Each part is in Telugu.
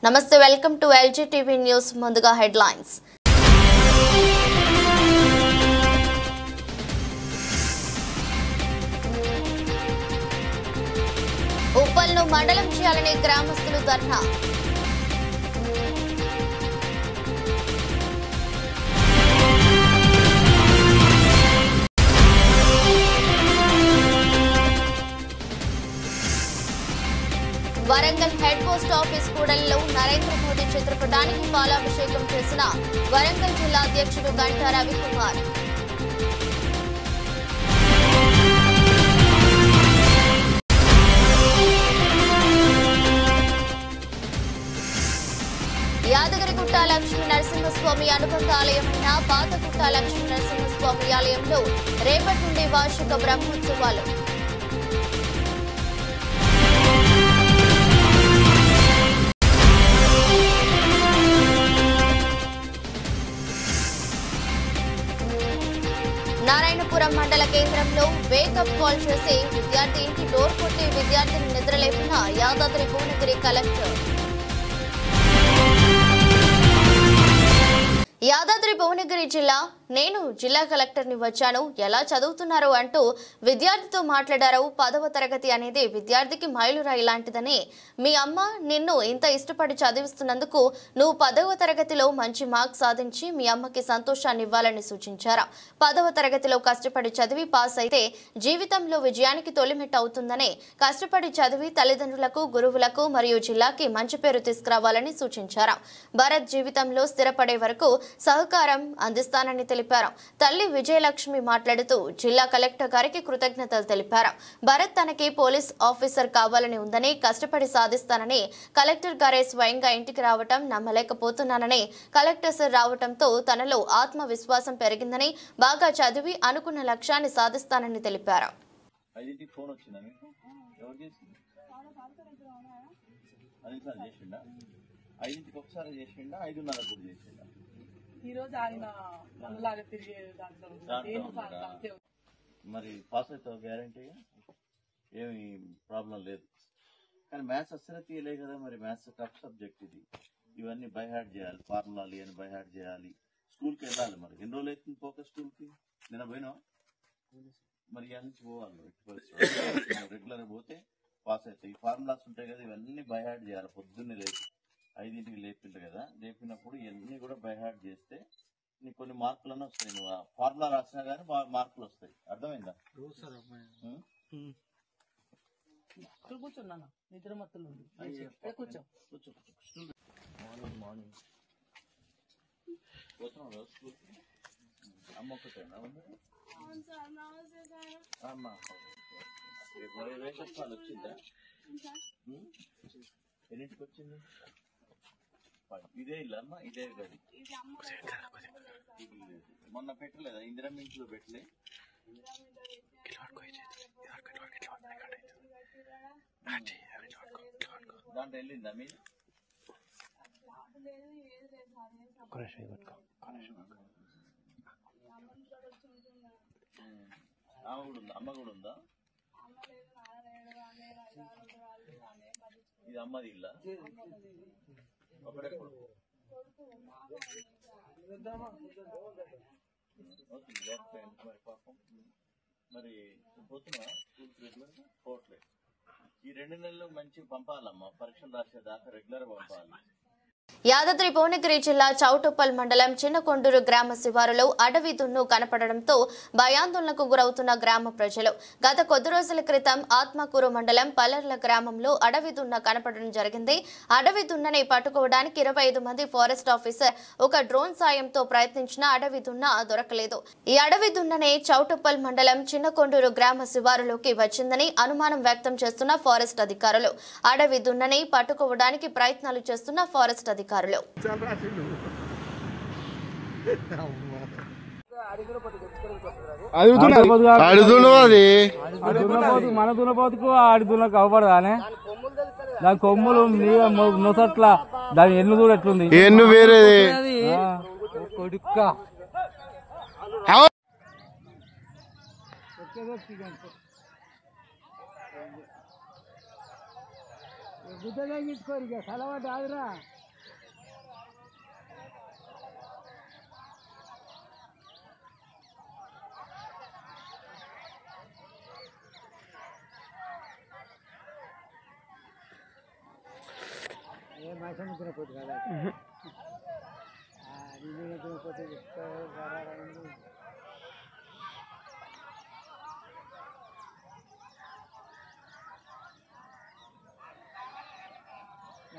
నమస్తే welcome to LG TV news ముందుగా హెడ్లైన్స్ ఉప్పల్ను మండలం చేయాలని గ్రామస్తులు ధర్నా వరంగల్ హెడ్ పోస్ట్ ఆఫీస్ కూడలిలో నరేంద్ర మోదీ చిత్రపటానికి పాలాభిషేకం చేసిన వరంగల్ జిల్లా అధ్యక్షుడు గంటా రవికుమార్. యాదగిరిగుట్ట లక్ష్మీ నరసింహస్వామి అనుబంధ ఆలయమైన పాతగుట్ట లక్ష్మీ నరసింహస్వామి ఆలయంలో రేపటి నుండి వార్షిక బ్రహ్మోత్సవాలు. నారాయణపురం మండల కేంద్రంలో వేకప్ కాల్ చేసి విద్యార్థి ఇంటి డోర్ కొట్టి విద్యార్థిని నిద్రలేపిన యాదాద్రి భువనగిరి కలెక్టర్. యాదాద్రి భువనగిరి జిల్లా నేను జిల్లా కలెక్టర్ని వచ్చాను, ఎలా చదువుతున్నారు అంటూ విద్యార్థితో మాట్లాడారు. 10వ తరగతి అనేది విద్యార్థికి మైలురాయి లాంటిదని, మీ అమ్మ నిన్ను ఇంత ఇష్టపడి చదివిస్తున్నందుకు నువ్వు 10వ తరగతిలో మంచి మార్క్స్ సాధించి మీ అమ్మకి సంతోషాన్ని ఇవ్వాలని సూచించారు. 10వ తరగతిలో కష్టపడి చదివి పాస్ అయితే జీవితంలో విజయానికి తొలిమెట్టు అవుతుందని, కష్టపడి చదివి తల్లిదండ్రులకు, గురువులకు మరియు జిల్లాకి మంచి పేరు తీసుకురావాలని సూచించారు. భరత్ జీవితంలో స్థిరపడే వరకు సహకారం అందిస్తానని తెలిపారు. తల్లి విజయలక్ష్మి మాట్లాడుతూ జిల్లా కలెక్టర్ గారికి కృతజ్ఞతలు తెలిపారు. భరత్ తనకి పోలీస్ ఆఫీసర్ కావాలని ఉందని, కష్టపడి సాధిస్తానని కలెక్టర్ గారే స్వయంగా ఇంటికి రావటం నమ్మలేకపోతున్నానని, కలెక్టర్ సార్ రావటంతో తనలో ఆత్మవిశ్వాసం పెరిగిందని, బాగా చదివి అనుకున్న లక్ష్యాన్ని సాధిస్తానని తెలిపారు. మరి పాస్ అవుతావు గ్యారంటీగా, ఏమి ప్రాబ్లం లేదు. కానీ మ్యాథ్స్ అస్సలు తీయలే కదా, మరి మ్యాథ్స్ టఫ్ సబ్జెక్ట్ ఇది. ఇవన్నీ బై హార్ట్ చేయాలి, ఫార్ములాలు ఇవన్నీ బై హార్ట్ చేయాలి. స్కూల్కి వెళ్ళాలి. మరి ఎన్ని రోజులు అవుతుంది పోక స్కూల్కి? నిన్న పోయినా మరి ఇవాళ నుంచి పోవాలి. రెగ్యులర్ పోతే పాస్ అవుతాయి. ఈ ఫార్ములాస్ ఉంటాయి కదా, ఇవన్నీ బై హార్ట్ చేయాలి. పొద్దున్నే లేచి 5ంటికి లేపిండు కదా, లేపినప్పుడు ఇవన్నీ కూడా బై హార్ట్ చేస్తే నీకు కొన్ని మార్కులన్నీ వస్తాయి. నువ్వు ఫార్ములా రాసినా కానీ మార్కులు వస్తాయి. అర్థమైందా? కూర్చున్నా నిద్ర మత్తులు కూర్చో కూర్చో. మార్నింగ్ పోతున్నావు స్కూల్కి? అమ్మ ఒకటేనా అమ్మా? వేషాలు వచ్చిందా? ఎన్నింటికి వచ్చింది? ఇదే ఇల్లు అమ్మా, ఇదే గది. మొన్న పెట్టలేదా ఇందిరమ్మ ఇంట్లో? పెట్టలే. దాంట్లో వెళ్ళిందా మీరు? ఆమె కూడా ఉందా? అమ్మ కూడా ఉందా? ఇది అమ్మది ఇల్లా? ఒకటే మరి పాపం. మరి పోతున్నా స్కూల్కి రెగ్యులర్ పోవట్లేదు. ఈ 2 నెలలు మంచి పంపాలమ్మా, పరీక్షలు రాసేదాకా రెగ్యులర్ పంపాలి. యాదాద్రి భువనగిరి జిల్లా చౌటుప్పల్ మండలం చిన్నకొండూరు గ్రామ శివారులో అడవి దున్ను కనపడడంతో భయాందోళనకు గురవుతున్న గ్రామ ప్రజలు. గత కొద్ది రోజుల క్రితం ఆత్మకూరు మండలం పల్లర్ల గ్రామంలో అడవి దున్న కనపడడం జరిగింది. అడవి దున్నని పట్టుకోవడానికి 25 మంది ఫారెస్ట్ ఆఫీసర్ ఒక డ్రోన్ సాయంతో ప్రయత్నించినా అడవి దున్న దొరకలేదు. ఈ అడవి దున్ననే చౌటుప్పల్ మండలం చిన్నకొండూరు గ్రామ శివారులోకి వచ్చిందని అనుమానం వ్యక్తం చేస్తున్న ఫారెస్ట్ అధికారులు. అడవి దున్నని పట్టుకోవడానికి ప్రయత్నాలు చేస్తున్న ఫారెస్ట్ అధికారులు. మన దున్నపోతుకు ఆడి దున్నకు అవపడదానే, దాని కొమ్ములు నొసట్ల, దాని ఎన్ను కూడా ఎట్లుంది, ఎన్ను వేరే కొడుక్క.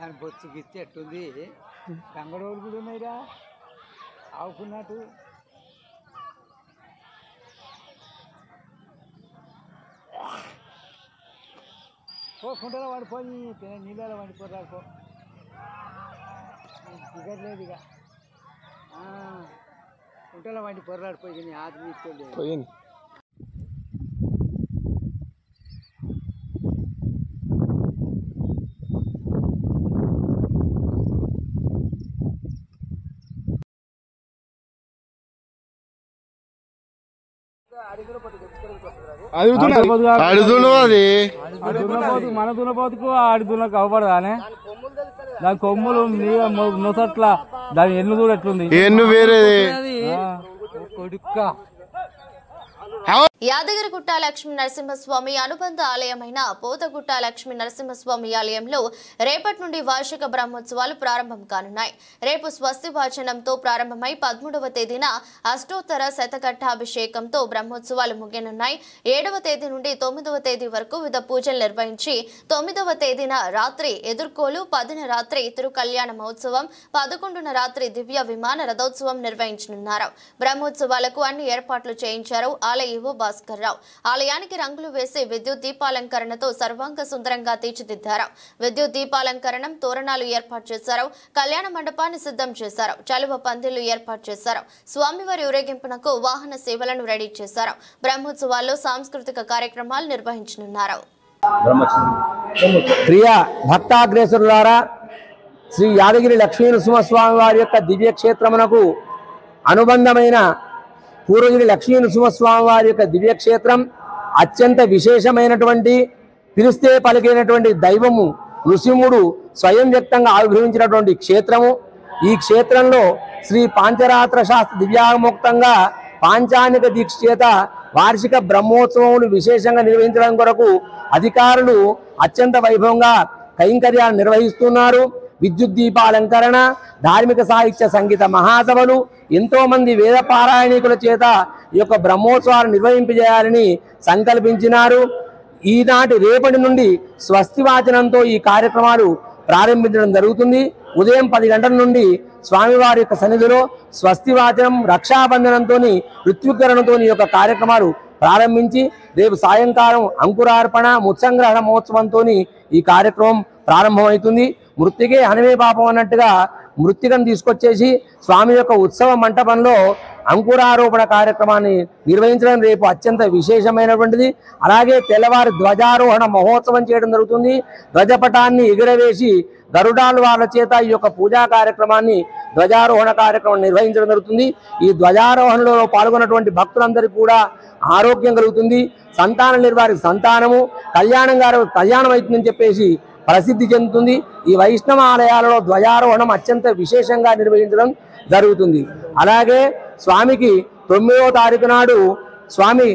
దాని బొచ్చు గిచ్చి ఎట్టుంది కంగడోళ్ళు కూడా ఉన్నాయిరా ఆవుకున్నట్టు కుంటలో పడిపోయి నీళ్ళలో పడిపోరాకో దిగట్లేదు ఇక కుంటలో వండి పొర్రాడిపోయి నీ ఆది తీసుకెళ్ళి మన దున్నపోతుకు ఆడి దున్నకు అవ్వబడదానే దాని కొమ్ములు నొసట్ల దాని ఎన్ను కూడా ఎట్లుంది ఎన్ను వేరే యాదగిరిగుట్ట లక్ష్మీ నరసింహస్వామి అనుబంధ ఆలయమైన పోతగుట్ట లక్ష్మీ నరసింహస్వామి ఆలయంలో రేపటి నుండి వార్షిక బ్రహ్మోత్సవాలు ప్రారంభం కానున్నాయి. రేపు స్వస్తి వాచనంతో ప్రారంభమై 13వ తేదీన అష్టోత్తర శతఘట్టాభిషేకంతో బ్రహ్మోత్సవాలు ముగియనున్నాయి. 7వ తేదీ నుండి 9వ తేదీ వరకు వివిధ పూజలు నిర్వహించి 9వ తేదీన రాత్రి ఎదుర్కోలు, 10న రాత్రి తిరుకల్యాణ మహోత్సవం, 11న రాత్రి దివ్య విమాన రథోత్సవం నిర్వహించనున్నారు. బ్రహ్మోత్సవాలకు అన్ని ఏర్పాట్లు చేయించారు ఆలయ ఈవో భాస్కర్ రావు. ఆలయానికి రంగులు వేసి విద్యుత్ దీపాలంకరణతో సర్వాంగ సుందరంగా తీర్చిదిద్దారు. విద్యుత్ దీపాలంకరణం, తోరణాలు ఏర్పాటు చేశారు. కళ్యాణ మండపాన్ని సిద్ధం చేశారు. చలువ పందిళ్లు ఏర్పాటు చేశారు. స్వామివారి ఊరేగింపునకు వాహన సేవలను రెడీ చేశారు. బ్రహ్మోత్సవాల్లో సాంస్కృతిక కార్యక్రమాలు నిర్వహించనున్నారు. ప్రియ భక్తాగ్రేసులారా, శ్రీ యాదగిరి లక్ష్మీ నరసింహస్వామి వారి యొక్క దివ్య క్షేత్రమునకు అనుబంధమైన పూర్వగిరి లక్ష్మీ నరసింహస్వామి వారి యొక్క దివ్యక్షేత్రం అత్యంత విశేషమైనటువంటి, పిలిస్తే పలికినటువంటి దైవము నృసింహుడు స్వయం వ్యక్తంగా ఆవిర్భవించినటువంటి క్షేత్రము. ఈ క్షేత్రంలో శ్రీ పాంచరాత్ర శాస్త్ర దివ్యాముక్తంగా పాంచానిక దీక్ష చేత వార్షిక బ్రహ్మోత్సవములు విశేషంగా నిర్వహించడం కొరకు అధికారులు అత్యంత వైభవంగా కైంకర్యాలు నిర్వహిస్తున్నారు. విద్యుత్ దీపాలంకరణ, ధార్మిక సాహిత్య సంగీత మహాసభలు, ఎంతో మంది వేద పారాయణికుల చేత ఈ యొక్క బ్రహ్మోత్సవాలు నిర్వహింపజేయాలని సంకల్పించినారు. ఈనాటి రేపటి నుండి స్వస్తి వాచనంతో ఈ కార్యక్రమాలు ప్రారంభించడం జరుగుతుంది. ఉదయం 10 గంటల నుండి స్వామివారి యొక్క సన్నిధిలో స్వస్తి వాచనం, రక్షాబంధనంతో, ఋత్వికరణతో ఈ యొక్క కార్యక్రమాలు ప్రారంభించి రేపు సాయంకాలం అంకురార్పణ, ముత్సంగ్రహణ మహోత్సవంతో ఈ కార్యక్రమం ప్రారంభమవుతుంది. మృత్తికే హనమే పాపం అన్నట్టుగా మృత్తికను తీసుకొచ్చేసి స్వామి యొక్క ఉత్సవ మంటపంలో అంకురారోపణ కార్యక్రమాన్ని నిర్వహించడం రేపు అత్యంత విశేషమైనటువంటిది. అలాగే తెల్లవారి ధ్వజారోహణ మహోత్సవం చేయడం జరుగుతుంది. ధ్వజపటాన్ని ఎగురవేసి గరుడాలు వాళ్ళ చేత ఈ యొక్క పూజా కార్యక్రమాన్ని, ధ్వజారోహణ కార్యక్రమం నిర్వహించడం జరుగుతుంది. ఈ ధ్వజారోహణలో పాల్గొన్నటువంటి భక్తులందరికీ కూడా ఆరోగ్యం కలుగుతుంది. సంతానం లేని వారికి సంతానము, కళ్యాణం అవుతుందని చెప్పేసి ప్రసిద్ధి చెందుతుంది. ఈ వైష్ణవ ఆలయాలలో ధ్వజారోహణం అత్యంత విశేషంగా నిర్వహించడం జరుగుతుంది. అలాగే స్వామికి 9వ తారీఖు నాడు స్వామి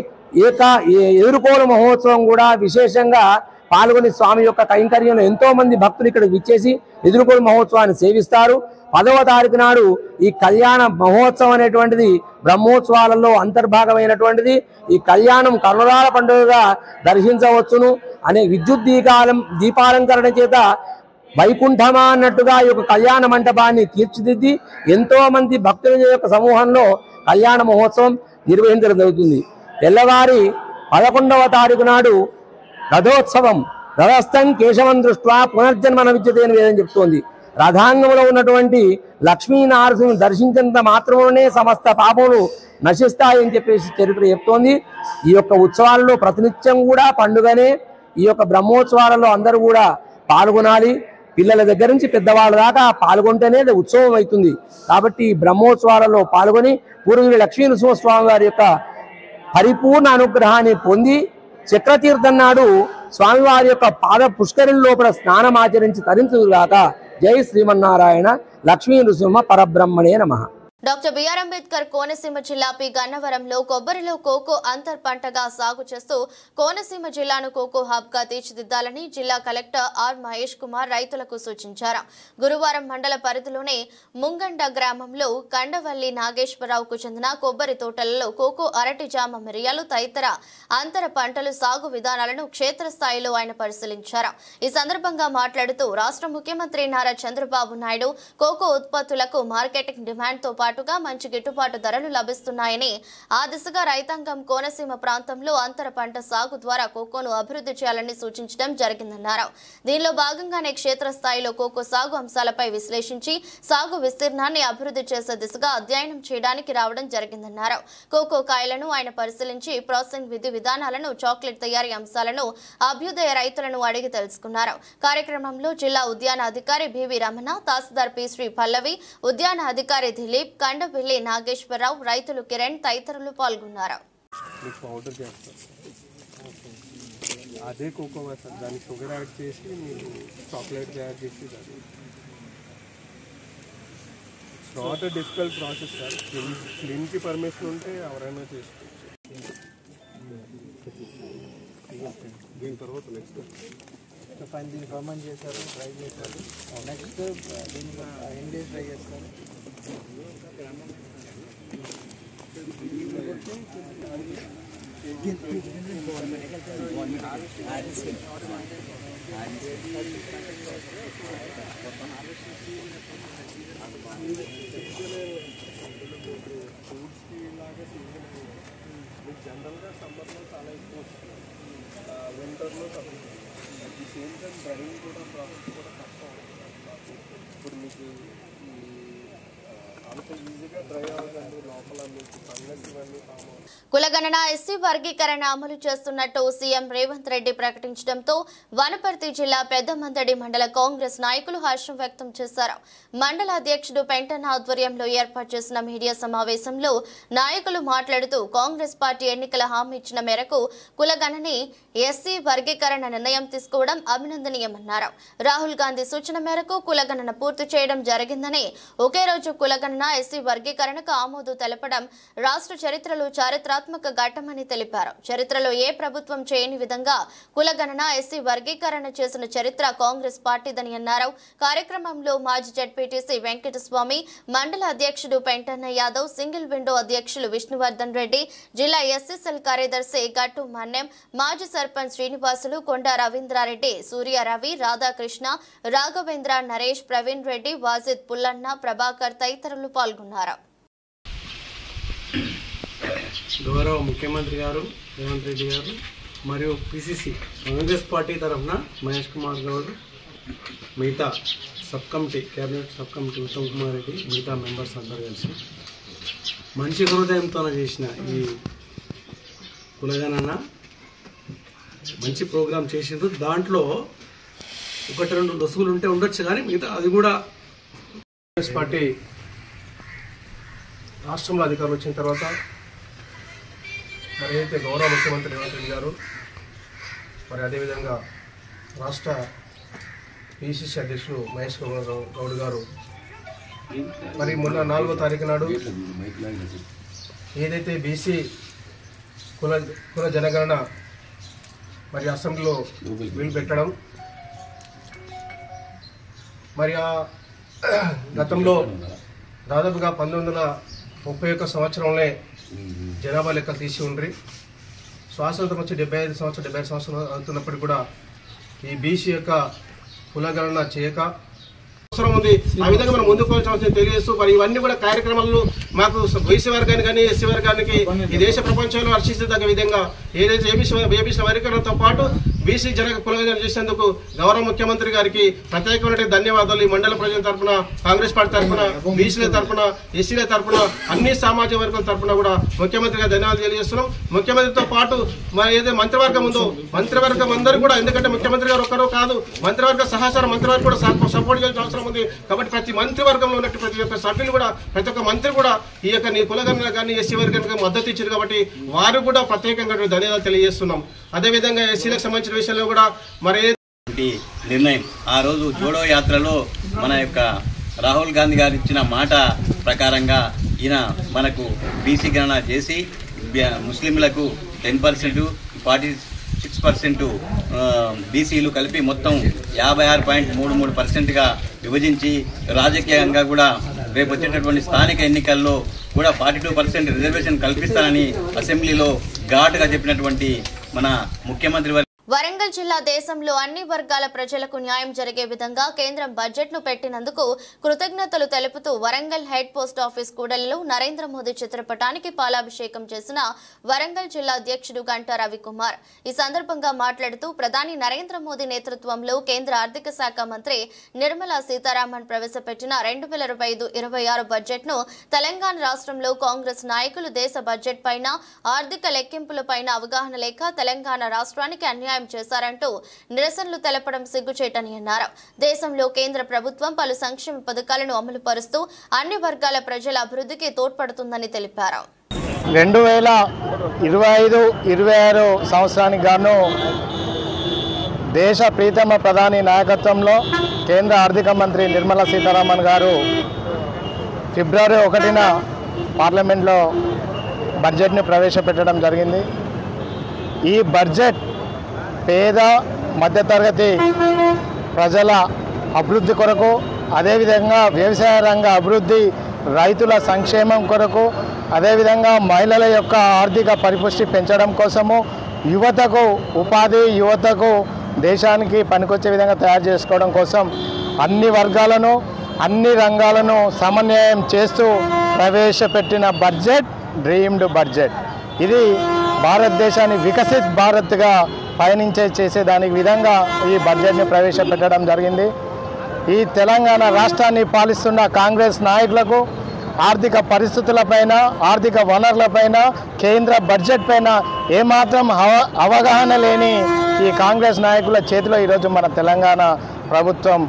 ఎదుర్కోలు మహోత్సవం కూడా విశేషంగా పాల్గొని స్వామి యొక్క కైంకర్యంలో ఎంతో మంది భక్తులు ఇక్కడ విచ్చేసి ఎదుర్కోలు మహోత్సవాన్ని సేవిస్తారు. 10వ తారీఖు నాడు ఈ కళ్యాణ మహోత్సవం అనేటువంటిది బ్రహ్మోత్సవాలలో అంతర్భాగమైనటువంటిది. ఈ కళ్యాణం కర్ణరాల పండుగగా దర్శించవచ్చును అనే విద్యుత్ దీపాలంకరణ చేత వైకుంఠమా అన్నట్టుగా ఈ యొక్క కళ్యాణ మంటపాన్ని తీర్చిదిద్ది ఎంతో మంది భక్తుల యొక్క సమూహంలో కళ్యాణ మహోత్సవం నిర్వహించడం జరుగుతుంది. తెల్లవారి 11వ తారీఖు నాడు రథోత్సవం. రథస్థం కేశవం దృష్ట్యా పునర్జన్మన విద్యతే అని వేదం చెప్తోంది. రథాంగంలో ఉన్నటువంటి లక్ష్మీనారసింహుని దర్శించినంత మాత్రంలోనే సమస్త పాపములు నశిస్తాయని చెప్పేసి చరిత్ర చెప్తోంది. ఈ యొక్క ఉత్సవాలలో ప్రతినిత్యం కూడా పండుగనే. ఈ యొక్క బ్రహ్మోత్సవాలలో అందరూ కూడా పాల్గొనాలి. పిల్లల దగ్గర నుంచి పెద్దవాళ్ళ దాకా పాల్గొంటేనే ఉత్సవం అవుతుంది. కాబట్టి ఈ బ్రహ్మోత్సవాలలో పాల్గొని పూర్వీకులు లక్ష్మీ నరసింహస్వామి వారి యొక్క పరిపూర్ణ అనుగ్రహాన్ని పొంది చక్రతీర్థం నాడు స్వామివారి యొక్క పాద పుష్కరిణి లోపల స్నానమాచరించి తరించుగాక. జై శ్రీమన్నారాయణ. లక్ష్మీ నృసింహ పరబ్రహ్మణే నమః. డాక్టర్ బిఆర్ అంబేద్కర్ కోనసీమ జిల్లా పి గన్నవరంలో కొబ్బరిలో కోకో అంతర్ పంటగా సాగు చేస్తూ కోనసీమ జిల్లాను కోకో హబ్ గా తీర్చిదిద్దాలని జిల్లా కలెక్టర్ ఆర్ మహేష్ కుమార్ రైతులకు సూచించారు. గురువారం మండల పరిధిలోని ముంగండ గ్రామంలో కండవల్లి నాగేశ్వరరావుకు చెందిన కొబ్బరి తోటలలో కోకో, అరటి, జామ, మిరియాలు తదితర అంతర పంటలు సాగు విధానాలను క్షేత్రస్థాయిలో ఆయన పరిశీలించారు. ఈ సందర్భంగా మాట్లాడుతూ రాష్ట్ర ముఖ్యమంత్రి నారా చంద్రబాబు నాయుడు కోకో ఉత్పత్తులకు మార్కెటింగ్ డిమాండ్ తో పాటుగా మంచి గిట్టుబాటు ధరలు లభిస్తున్నాయని, ఆ దిశగా రైతాంగం కోనసీమ ప్రాంతంలో అంతర పంట సాగు ద్వారా కోకోను అభివృద్ధి చేయాలని సూచించడం జరిగిందన్నారు. దీనిలో భాగంగానే క్షేత్రస్థాయిలో కోకో సాగు అంశాలపై విశ్లేషించి సాగు విస్తీర్ణాన్ని అభివృద్ధి చేసే దిశగా అధ్యయనం చేయడానికి రావడం జరిగిందన్నారు. కోకో కాయలను ఆయన పరిశీలించి ప్రాసెసింగ్ విధి విధానాలను, చాక్లెట్ తయారీ అంశాలను అభ్యుదయ రైతులను అడిగి తెలుసుకున్నారు. కార్యక్రమంలో జిల్లా ఉద్యాన అధికారి బివి రమణ, తహసీల్దార్ పి శ్రీ పల్లవి, ఉద్యాన అధికారి దిలీప్, కండబిల్లి నాగేశ్వరరావు, రైతులు కిరణ్ తదితరులు పాల్గొన్నారు. అదే కోకో సార్, దానికి షుగర్ యాడ్ చేసి మీరు చాక్లెట్ తయారు చేసి not a difficult process sir. క్లీన్కి పర్మిషన్ ఉంటే ఎవరైనా చేసుకోవచ్చు. దీని తర్వాత నెక్స్ట్ ఫైన్ దీన్ని ఫర్మన్ చేశారు, ట్రై చేశారు. నెక్స్ట్ దీన్ని ఎన్ని డేస్ ట్రై చేస్తారు? జనరల్గా సమ్మర్లో చాలా ఎక్కువ వస్తుంది, వింటర్లో తక్కువ. At the same time driving కూడా ప్రాసెస్ కూడా తక్కువ. ఇప్పుడు మీకు అంత ఈజీగా డ్రై అవ్వదండి, లోపల మీకు ఫంగస్ ఇవన్నీ ఫామ్ అవుతుంది. కులగణన ఎస్సీ వర్గీకరణ అమలు చేస్తున్నట్టు సీఎం రేవంత్ రెడ్డి ప్రకటించడంతో వనపర్తి జిల్లా పెద్దమందడి మండల కాంగ్రెస్ నాయకులు హర్షం వ్యక్తం చేశారు. మండల అధ్యక్షుడు పెంటన్న ఆధ్వర్యంలో ఏర్పాటు చేసిన మీడియా సమావేశంలో నాయకులు మాట్లాడుతూ కాంగ్రెస్ పార్టీ ఎన్నికల హామీ ఇచ్చిన మేరకు కులగణని ఎస్సీ వర్గీకరణ నిర్ణయం తీసుకోవడం అభినందనీయమన్నారు. రాహుల్ గాంధీ సూచన మేరకు కులగణన పూర్తి చేయడం జరిగిందని, ఒకే రోజు కులగణన ఎస్సీ వర్గీకరణకు ఆమోదు తెలపడం రాష్ట్ర చరిత్రలో చారిత్రాత్మక ఘట్టమని తెలిపారు. చరిత్రలో ఏ ప్రభుత్వం చేయని విధంగా కులగణన ఎస్సీ వర్గీకరణ చేసిన చరిత్ర కాంగ్రెస్ పార్టీదని అన్నారు. కార్యక్రమంలో మాజీ జడ్పీటీసీ వెంకటస్వామి, మండల అధ్యక్షుడు పెంటన్న యాదవ్, సింగిల్ విండో అధ్యక్షులు విష్ణువర్ధన్ రెడ్డి, జిల్లా ఎస్సీసెల్ కార్యదర్శి గట్టు మన్నెం, మాజీ సర్పంచ్ శ్రీనివాసులు, కొండ రవీంద్రారెడ్డి, సూర్య రవి, రాధాకృష్ణ, రాఘవేంద్ర, నరేష్, ప్రవీణ్ రెడ్డి, వాజిద్, పుల్లన్న, ప్రభాకర్ తదితరులు పాల్గొన్నారు. గౌరవ ముఖ్యమంత్రి గారు రేవంత్ రెడ్డి గారు మరియు పిసిసి కాంగ్రెస్ పార్టీ తరఫున మహేష్ కుమార్ గౌడ్, మిగతా sub committee, cabinet sub committee Uttam Kumar Reddy, మిగతా మెంబర్స్ అందరూ కలిసి మంచి హృదయంతో చేసిన ఈ కులగణన మంచి ప్రోగ్రాం చేసిండ్రు. దాంట్లో 1-2 లొసుగులు ఉంటే ఉండొచ్చు, కానీ మిగతా అది కూడా కాంగ్రెస్ పార్టీ రాష్ట్రంలో అధికారులు వచ్చిన తర్వాత మరి అయితే గౌరవ ముఖ్యమంత్రి రేవంత్ రెడ్డి గారు, మరి అదేవిధంగా రాష్ట్ర పిసిసి అధ్యక్షుడు మహేష్ కుమార్ గౌడ్ గారు మరి మొన్న 4వ తారీఖు నాడు ఏదైతే బీసీ కుల జనగణన మరి అసెంబ్లీలో బిల్ పెట్టడం, మరి ఆ గతంలో దాదాపుగా 1931 సంవత్సరంలో జనాభా లెక్కలు తీసి ఉండ్రి. స్వాతంత్రం వచ్చి 75 సంవత్సరాలు అవుతున్నప్పటికీ కూడా ఈ బీసీ యొక్క కులగణన చేయక అవసరం ఉంది. ఆ విధంగా మనం ముందుకు పోవాల్సిన తెలియజేస్తూ మరి ఇవన్నీ కూడా కార్యక్రమాలు మాకు బీసీ వర్గానికి కానీ ఎస్సీ వర్గానికి ఈ దేశ ప్రపంచంలో హర్షించదగ్గ విధంగా ఏదైతే ఏబీసీ వర్గీకరణతో పాటు బీసీ కులగణన చేసేందుకు గౌరవ ముఖ్యమంత్రి గారికి ప్రత్యేకమైన ధన్యవాదాలు. ఈ మండల ప్రజల తరఫున, కాంగ్రెస్ పార్టీ తరఫున, బీసీల తరఫున, ఎస్సీల తరఫున, అన్ని సామాజిక వర్గాల తరఫున కూడా ముఖ్యమంత్రి గారు ధన్యవాదాలు తెలియజేస్తున్నాం. ముఖ్యమంత్రితో పాటు ఏదైతే మంత్రివర్గం ఉందో మంత్రివర్గం అందరూ కూడా, ఎందుకంటే ముఖ్యమంత్రి గారు ఒక్కరూ కాదు, మంత్రివర్గ సహచార మంత్రివర్గం కూడా సపోర్ట్ చేయాల్సిన అవసరం ఉంది. కాబట్టి ప్రతి మంత్రివర్గంలో ఉన్నట్టు ప్రతి ఒక్క సభ్యులు కూడా, ప్రతి ఒక్క మంత్రి కూడా ఈ యొక్క కులగణన కానీ ఎస్సీ వర్గానికి మద్దతు ఇచ్చారు. కాబట్టి వారు కూడా ప్రత్యేకంగా ధన్యవాదాలు తెలియజేస్తున్నాం. అదేవిధంగా ఎస్సీలకు సంబంధించిన విషయంలో కూడా మరి నిర్ణయం ఆ రోజు జోడో యాత్రలో మన యొక్క రాహుల్ గాంధీ గారు ఇచ్చిన మాట ప్రకారంగా ఈయన మనకు బీసీ గణన చేసి ముస్లింలకు 10%, 46% బీసీలు కలిపి మొత్తం 56.33%గా విభజించి రాజకీయంగా కూడా రేపు వచ్చేటటువంటి స్థానిక ఎన్నికల్లో కూడా 42% రిజర్వేషన్ కల్పిస్తానని అసెంబ్లీలో ఘాటుగా చెప్పినటువంటి మన ముఖ్యమంత్రి వరంగల్ జిల్లా దేశంలో అన్ని వర్గాల ప్రజలకు న్యాయం జరిగే విధంగా కేంద్రం బడ్జెట్ను పెట్టినందుకు కృతజ్ఞతలు తెలుపుతూ వరంగల్ హెడ్ పోస్ట్ ఆఫీస్ కూడలిలో నరేంద్ర మోదీ చిత్రపటానికి పాలాభిషేకం చేసిన వరంగల్ జిల్లా అధ్యక్షుడు గంటా రవికుమార్ ఈ సందర్భంగా మాట్లాడుతూ ప్రధాని నరేంద్ర మోదీ నేతృత్వంలో కేంద్ర ఆర్థిక శాఖ మంత్రి నిర్మలా సీతారామన్ ప్రవేశపెట్టిన 2025-26 బడ్జెట్ను తెలంగాణ రాష్ట్రంలో కాంగ్రెస్ నాయకులు దేశ బడ్జెట్ పైన, ఆర్థిక లెక్కింపులపైన అవగాహన లేక తెలంగాణ రాష్ట్రానికి అన్యాయం చేశారంటూ నిరసనలు తెలపడం సిగ్గుచేటని అన్నారు. దేశంలో కేంద్ర ప్రభుత్వం పలు సంక్షేమ పథకాలను అమలు పరుస్తూ అన్ని వర్గాల ప్రజల అభివృద్ధికి తోడ్పడుతుందని తెలిపారు. 2025-26 సంవత్సరానికి గాను దేశ ప్రీతమ ప్రధాని నాయకత్వంలో కేంద్ర ఆర్థిక మంత్రి నిర్మలా సీతారామన్ గారు ఫిబ్రవరి 1న పార్లమెంట్లో బడ్జెట్ని ప్రవేశపెట్టడం జరిగింది. ఈ బడ్జెట్ పేద మధ్యతరగతి ప్రజల అభివృద్ధి కొరకు, అదేవిధంగా వ్యవసాయ రంగ అభివృద్ధి, రైతుల సంక్షేమం కొరకు, అదేవిధంగా మహిళల యొక్క ఆర్థిక పరిపుష్టి పెంచడం కోసము, యువతకు ఉపాధి, యువతకు దేశానికి పనికొచ్చే విధంగా తయారు చేసుకోవడం కోసం అన్ని వర్గాలను, అన్ని రంగాలను సమన్వయం చేస్తూ ప్రవేశపెట్టిన బడ్జెట్ డ్రీమ్డ్ బడ్జెట్. ఇది భారతదేశాన్ని వికసిత్ భారత్గా చేసేదానికి విధంగా ఈ బడ్జెట్ని ప్రవేశపెట్టడం జరిగింది. ఈ తెలంగాణ రాష్ట్రాన్ని పాలిస్తున్న కాంగ్రెస్ నాయకులకు ఆర్థిక పరిస్థితులపైన, ఆర్థిక వనరులపైన, కేంద్ర బడ్జెట్ పైన ఏమాత్రం అవగాహన లేని ఈ కాంగ్రెస్ నాయకుల చేతిలో ఈరోజు మన తెలంగాణ ప్రభుత్వం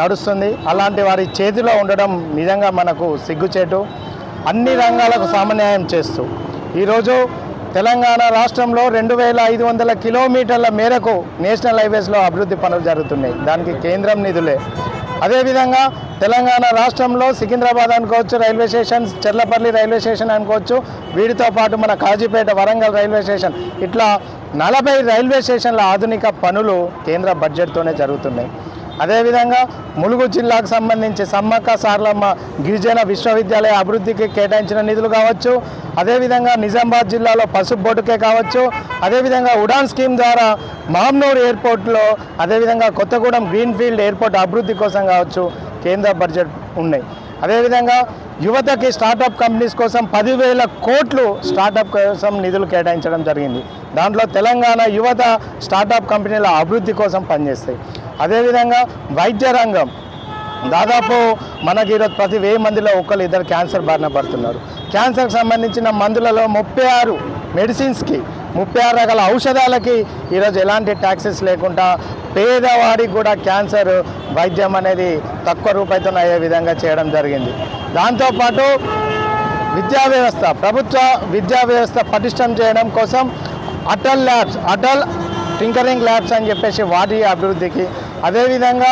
నడుస్తుంది. అలాంటి వారి చేతిలో ఉండడం నిజంగా మనకు సిగ్గుచేటు. అన్ని రంగాలకు సమన్వయం చేస్తూ ఈరోజు తెలంగాణ రాష్ట్రంలో 2500 కిలోమీటర్ల మేరకు నేషనల్ హైవేస్లో అభివృద్ధి పనులు జరుగుతున్నాయి. దానికి కేంద్రం నిధులే. అదేవిధంగా తెలంగాణ రాష్ట్రంలో సికింద్రాబాద్ అనుకోవచ్చు, railway station, Cherlapalli railway station అనుకోవచ్చు, వీటితో పాటు మన కాజీపేట, వరంగల్ రైల్వే స్టేషన్, ఇట్లా 40 రైల్వే స్టేషన్ల ఆధునిక పనులు కేంద్ర బడ్జెట్తోనే జరుగుతున్నాయి. అదేవిధంగా ములుగు జిల్లాకు సంబంధించి సమ్మక్క సారలమ్మ గిరిజన విశ్వవిద్యాలయ అభివృద్ధికి కేటాయించిన నిధులు కావచ్చు, అదేవిధంగా నిజామాబాద్ జిల్లాలో పసుపు బోటుకే కావచ్చు, అదేవిధంగా ఉడాన్ స్కీమ్ ద్వారా మామ్నూర్ ఎయిర్పోర్ట్లో, అదేవిధంగా కొత్తగూడెం గ్రీన్ఫీల్డ్ ఎయిర్పోర్ట్ అభివృద్ధి కోసం కావచ్చు కేంద్ర బడ్జెట్ ఉన్నాయి. అదేవిధంగా యువతకి స్టార్టప్ కంపెనీస్ కోసం 10,000 కోట్లు స్టార్టప్ కోసం నిధులు కేటాయించడం జరిగింది. దాంట్లో తెలంగాణ యువత స్టార్టప్ కంపెనీల అభివృద్ధి కోసం పనిచేస్తాయి. అదేవిధంగా వైద్య రంగం దాదాపు మనకి ఈరోజు ప్రతి 1000 మందిలో 1-2 క్యాన్సర్ బారిన పడుతున్నారు. క్యాన్సర్కి సంబంధించిన మందులలో 36 మెడిసిన్స్కి, 36 రకాల ఔషధాలకి ఈరోజు ఎలాంటి ట్యాక్సెస్ లేకుండా పేదవాడికి కూడా క్యాన్సర్ వైద్యం అనేది తక్కువ రూపాయలతో అయ్యే విధంగా చేయడం జరిగింది. దాంతోపాటు విద్యా వ్యవస్థ, ప్రభుత్వ విద్యా వ్యవస్థ పటిష్టం చేయడం కోసం Atal labs, Atal tinkering labs అని చెప్పేసి వాటి అభివృద్ధికి, అదేవిధంగా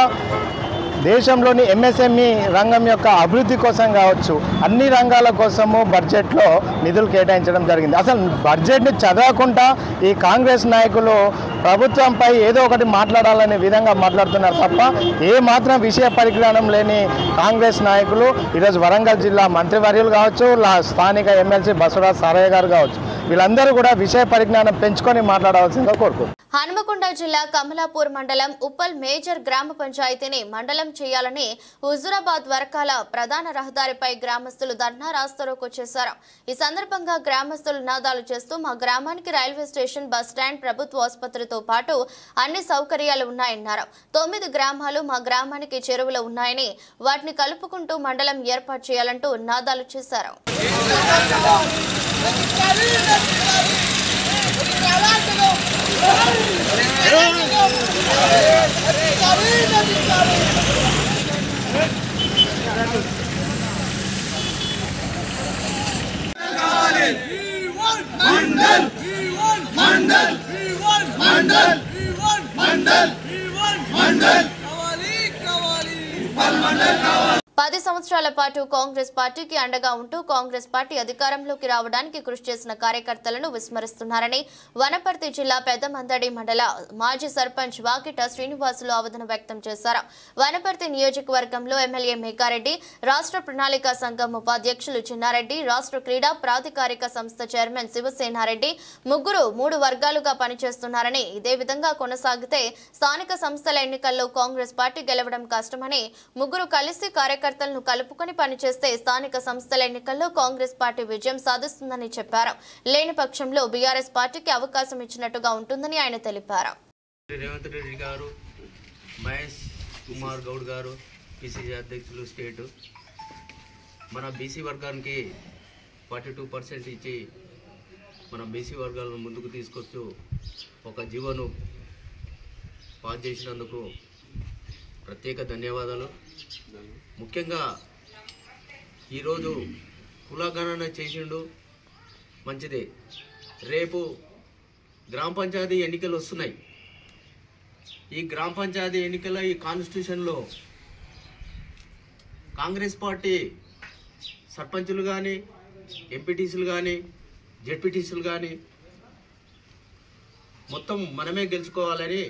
దేశంలోని ఎంఎస్ఎంఈ రంగం యొక్క అభివృద్ధి కోసం కావచ్చు, అన్ని రంగాల కోసము బడ్జెట్లో నిధులు కేటాయించడం జరిగింది. అసలు బడ్జెట్ని చదవకుండా ఈ కాంగ్రెస్ నాయకులు ప్రభుత్వంపై ఏదో ఒకటి మాట్లాడాలనే విధంగా మాట్లాడుతున్నారు తప్ప ఏ మాత్రం విషయ పరిజ్ఞానం లేని కాంగ్రెస్ నాయకులు ఈరోజు వరంగల్ జిల్లా మంత్రివర్యులు కావచ్చు, స్థానిక ఎమ్మెల్సీ బసవరాజ్ సారయ్య గారు కావచ్చు, వీళ్ళందరూ కూడా విషయ పరిజ్ఞానం పెంచుకొని మాట్లాడవలసిందిగా కోరుకుంటున్నారు. హనుమకొండ జిల్లా కమలాపూర్ మండలం ఉప్పల్ మేజర్ గ్రామ పంచాయతీని మండలం చేయాలని హుజూరాబాద్ వరకాల ప్రధాన రహదారిపై గ్రామస్తులు ధర్నా రాస్తారోకో చేశారు. ఈ సందర్భంగా గ్రామస్తులు నినాదాలు చేస్తూ మా గ్రామానికి రైల్వే స్టేషన్, బస్ స్టాండ్, ప్రభుత్వ ఆసుపత్రితో పాటు అన్ని సౌకర్యాలు ఉన్నాయన్నారు. 9 గ్రామాలు మా గ్రామానికి చెరువులు ఉన్నాయని వాటిని కలుపుకుంటూ మండలం ఏర్పాటు చేయాలంటూ నినాదాలు చేశారు. మండల్ 10 సంవత్సరాల పాటు కాంగ్రెస్ పార్టీకి అండగా ఉంటూ కాంగ్రెస్ పార్టీ అధికారంలోకి రావడానికి కృషి చేసిన కార్యకర్తలను విస్మరిస్తున్నారని వనపర్తి జిల్లా పెద్దమందడి మండల మాజీ సర్పంచ్ వాకిట శ్రీనివాసులు ఆవేదన వ్యక్తం చేశారు. వనపర్తి నియోజకవర్గంలో ఎమ్మెల్యే మేఘారెడ్డి, రాష్ట్ర ప్రణాళిక సంఘం ఉపాధ్యక్షులు చిన్నారెడ్డి, రాష్ట్ర క్రీడా ప్రాధికారిక సంస్థ చైర్మన్ శివసేనారెడ్డి ముగ్గురు 3 వర్గాలుగా పనిచేస్తున్నారని, ఇదే విధంగా కొనసాగితే స్థానిక సంస్థల ఎన్నికల్లో కాంగ్రెస్ పార్టీ గెలవడం కష్టమని, ముగ్గురు కలిసి కార్యకర్తలను కలుపుకొని పనిచేస్తే స్థానిక సంస్థల ఎన్నికల్లో కాంగ్రెస్ పార్టీ విజయం సాధిస్తుందని చెప్పారు. లేని పక్షంలో బీఆర్ఎస్ పార్టీకి అవకాశం ఇచ్చినట్టుగా ఉంటుందని ఆయన తెలిపారు. రేవంత్ రెడ్డి గారు, మహేష్ కుమార్ గౌడ్ గారు పిసిసి అధ్యక్షులు స్టేట్ మన బీసీ వర్గానికి 42% ఇచ్చి మన బీసీ వర్గాలను ముందుకు తీసుకొస్తూ ఒక జీవోను పాస్ చేసినందుకు ప్రత్యేక ధన్యవాదాలు. ముఖ్యంగా ఈరోజు కులగణన చేసిండు, మంచిదే. రేపు గ్రామ పంచాయతీ ఎన్నికలు వస్తున్నాయి. ఈ గ్రామ పంచాయతీ ఎన్నికల ఈ కాన్స్టిట్యూషన్లో కాంగ్రెస్ పార్టీ సర్పంచులు కానీ, ఎంపీటీసీలు కానీ, జెడ్పీటీసీలు కానీ మొత్తం మనమే గెలుచుకోవాలని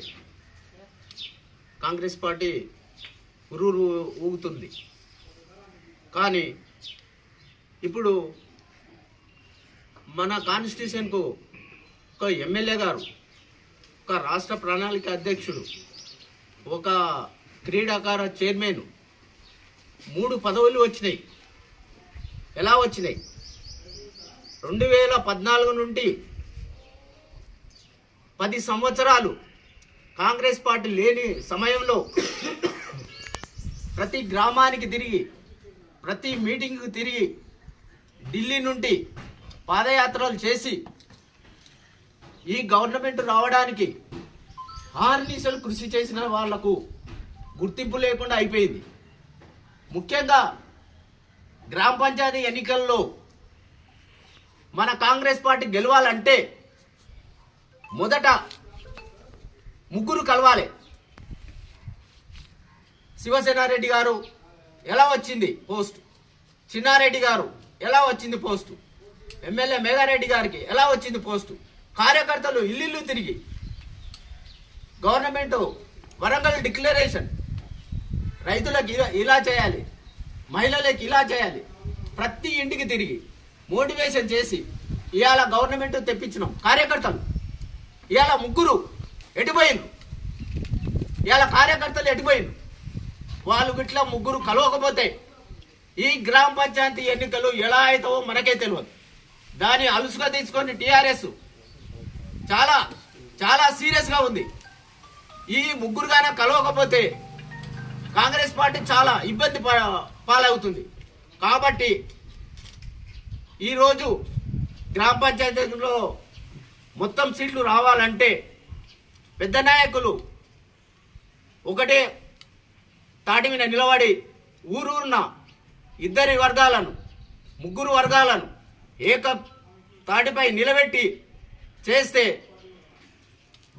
కాంగ్రెస్ పార్టీ ఉరురు ఊగుతుంది. కానీ ఇప్పుడు మన కాన్స్టిట్యూషన్కు ఒక ఎమ్మెల్యే గారు, ఒక రాష్ట్ర ప్రణాళిక అధ్యక్షుడు, ఒక క్రీడాకార చైర్మన్ 3 పదవులు వచ్చినాయి. ఎలా వచ్చినాయి? 2014 నుండి 10 సంవత్సరాలు కాంగ్రెస్ పార్టీ లేని సమయంలో ప్రతి గ్రామానికి తిరిగి, ప్రతి మీటింగ్కి తిరిగి, ఢిల్లీ నుండి పాదయాత్రలు చేసి ఈ గవర్నమెంట్ రావడానికి ఆర్నిశలు కృషి చేసిన వాళ్లకు గుర్తింపు లేకుండా అయిపోయింది. ముఖ్యంగా గ్రామ పంచాయతీ ఎన్నికల్లో మన కాంగ్రెస్ పార్టీ గెలవాలంటే మొదట ముగ్గురు కలవాలి. శివసేనారెడ్డి గారు ఎలా వచ్చింది పోస్ట్, చిన్నారెడ్డి గారు ఎలా వచ్చింది పోస్టు, ఎమ్మెల్యే మేఘారెడ్డి గారికి ఎలా వచ్చింది పోస్టు, కార్యకర్తలు ఇల్లు తిరిగి గవర్నమెంట్ వరంగల్ డిక్లరేషన్, రైతులకు ఇలా చేయాలి, మహిళలకు ఇలా చేయాలి, ప్రతి ఇంటికి తిరిగి మోటివేషన్ చేసి ఇవాళ గవర్నమెంట్ తెప్పించినాం. కార్యకర్తలు ఇవాళ ముగ్గురు ఎటుపోయిండ్రు, ఇవాళ కార్యకర్తలు ఎటుపోయిండ్రు. వాళ్ళు గిట్లా ముగ్గురు కలవకపోతే ఈ గ్రామ పంచాయతీ ఎన్నికలు ఎలా అవుతావో మనకే తెలియదు. దాన్ని అలుసుగా తీసుకొని టీఆర్ఎస్ చాలా చాలా సీరియస్గా ఉంది. ఈ ముగ్గురుగానే కలవకపోతే కాంగ్రెస్ పార్టీ చాలా ఇబ్బంది పాలవుతుంది. కాబట్టి ఈరోజు గ్రామ పంచాయతీలో మొత్తం సీట్లు రావాలంటే పెద్ద నాయకులు ఒకటే తాటి మీద నిలబడి ఊరూరున 2 వర్గాలను, 3 వర్గాలను ఏక తాటిపై నిలబెట్టి చేస్తే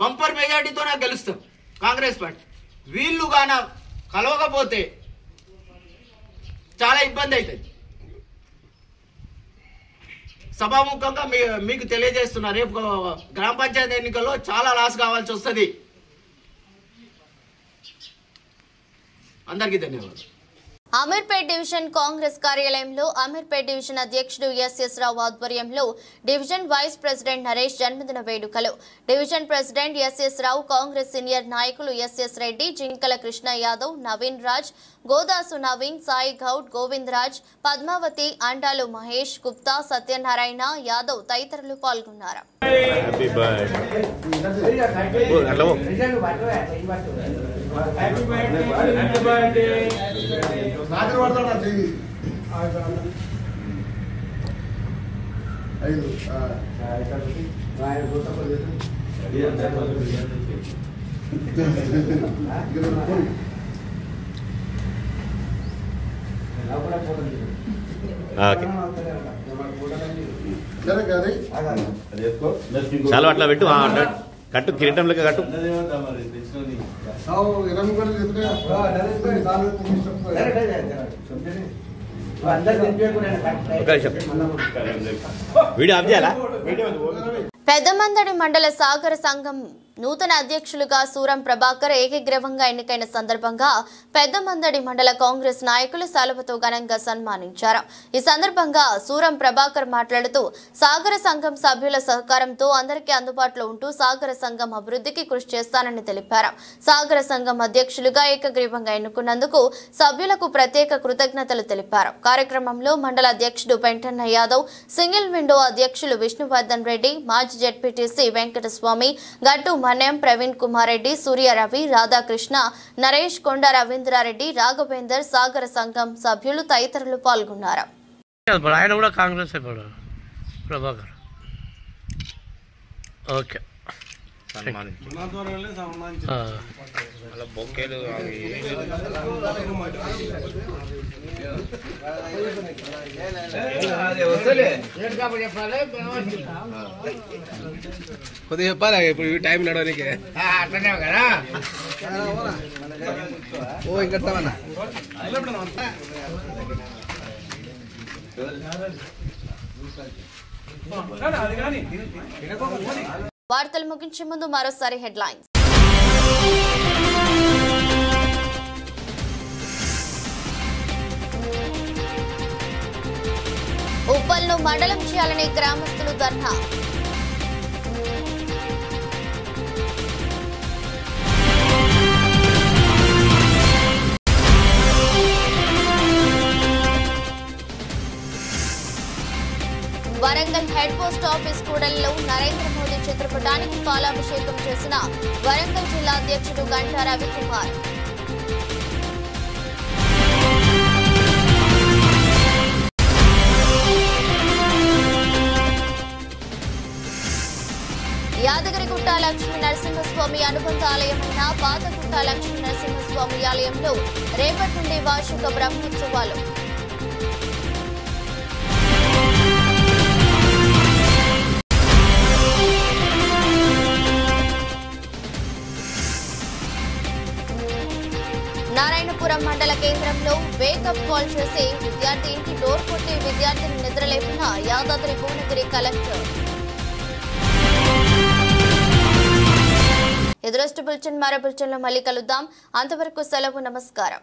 బంపర్ మెజార్టీతోనే గెలుస్తారు కాంగ్రెస్ పార్టీ. వీళ్ళు గాన కలవకపోతే చాలా ఇబ్బంది అవుతుంది. సభాముఖంగా మీకు తెలియజేస్తున్నా, రేపు గ్రామ పంచాయతీ ఎన్నికల్లో చాలా లాస్ కావాల్సి వస్తుంది. అందరికీ ధన్యవాదాలు. అమీర్పేట్ డివిజన్ కాంగ్రెస్ కార్యాలయంలో అమీర్పేట్ డివిజన్ అధ్యక్షుడు ఎస్ఎస్ రావు ఆధ్వర్యంలో డివిజన్ వైస్ ప్రెసిడెంట్ నరేష్ జన్మదిన వేడుకలు. డివిజన్ ప్రెసిడెంట్ ఎస్ఎస్ రావు, కాంగ్రెస్ సీనియర్ నాయకులు ఎస్ఎస్ రెడ్డి, జింకల కృష్ణ యాదవ్, నవీన్ రాజ్, గోదాసు నవీన్, సాయి గౌడ్, గోవింద్ రాజ్, పద్మావతి, అండాలు మహేష్, గుప్తా, సత్యనారాయణ యాదవ్ తదితరులు పాల్గొన్నారు. చాలా అట్లా పెట్టు, కట్టు కిరీటంలోకి కట్టు. వీడియో ఆఫ్ చేయాలా? పెద్దమందడి మండల సాగర సంఘం నూతన అధ్యక్షులుగా సూరం ప్రభాకర్ ఏకగ్రీవంగా ఎన్నికైన సందర్భంగా పెద్దమందడి మండల కాంగ్రెస్ నాయకులు శాలువతో ఘనంగా సన్మానించారు. ఈ సందర్భంగా సూరం ప్రభాకర్ మాట్లాడుతూ సాగర సంఘం సభ్యుల సహకారంతో అందరికీ అందుబాటులో ఉంటూ సాగర సంఘం అభివృద్ధికి కృషి చేస్తానని తెలిపారు. సాగర సంఘం అధ్యక్షులుగా ఏకగ్రీవంగా ఎన్నుకున్నందుకు సభ్యులకు ప్రత్యేక కృతజ్ఞతలు తెలిపారు. కార్యక్రమంలో మండల అధ్యక్షుడు పెంటన్న యాదవ్, సింగిల్ విండో అధ్యక్షులు విష్ణువర్ధన్ రెడ్డి, మాజీ జెడ్పీటీసీ వెంకటస్వామి, గట్టు మన్యం, ప్రవీణ్ కుమార్ రెడ్డి, సూర్య రవి, రాధాకృష్ణ, నరేష్, కొండ రవీంద్రారెడ్డి, రాఘవేందర్, సాగర సంఘం సభ్యులు తదితరులు పాల్గొన్నారు. ఆయన కూడా కాంగ్రెస్ ప్రభాకర్. ఓకే, కొద్దిగా చెప్పాలి ఇప్పుడు ఈ టైం నడవడానికి. అట్లనే కదా. ఓ ఇంకా వార్తలు ముగించే ముందు మరోసారి హెడ్లైన్స్. ఉప్పల్ను మండలం చేయాలని గ్రామస్తులు ధర్నా. వరంగల్ హెడ్ పోస్ట్ ఆఫీస్ కూడలిలో నరేంద్ర మోదీ చిత్రపటానికి పాలాభిషేకం చేసిన వరంగల్ జిల్లా అధ్యక్షుడు గంటా రవికుమార్. యాదగిరిగుట్ట లక్ష్మీ నరసింహస్వామి అనుబంధ ఆలయమైన పాతగుట్ట లక్ష్మీ నరసింహస్వామి ఆలయంలో రేపటి నుండి వార్షిక బ్రహ్మోత్సవాలు. నారాయణపురం మండల కేంద్రంలో వేకప్ కాల్ చేసి విద్యార్థి ఇంటి డోర్ కొట్టి విద్యార్థిని నిద్రలేపిన యాదాద్రి భువనగిరి కలెక్టర్. ఎదురొస్ట్ బులెటిన్ మరో బులెటిన్లో మళ్ళీ కలుద్దాం. అంతవరకు సెలవు, నమస్కారం.